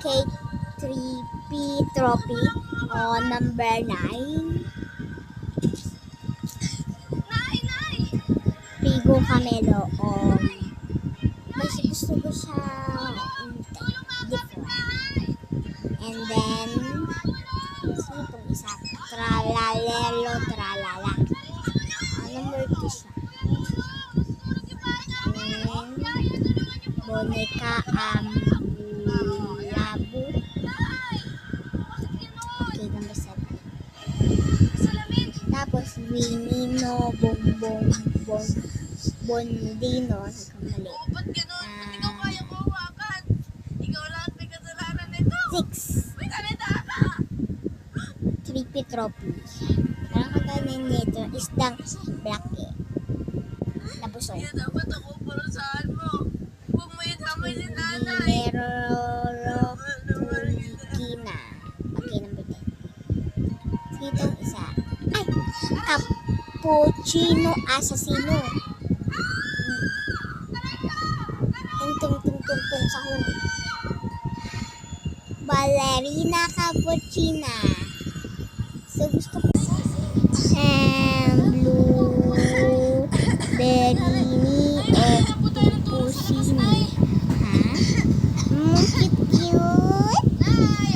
K3P Trophy on number 9. Pigo Camelo on mas gusto ko siya different. And then sino itong isa? Tralalelo Tralala. Number 2 siya. Boneka Labu. Okay, number 7. Tapos Winino Bondino. Nagkamali. Ba't gano'n? Ba't ikaw kaya ko hawakan? Ikaw lang may kasalanan nito. 6. May salita ka. 3P Trophy. Parang katanin nito, isdang black eh. Tapos Kaya dapat ako parusahan mo. Huwag mo itamay si nanay. Meroro Kina. Okay, number 10. Itong isa. Ay! Cappuccino Assassino. Tung sa huli. Ballerina Cappuccina. So, gusto ko Blue Berini o Pusini. Ha? Cute.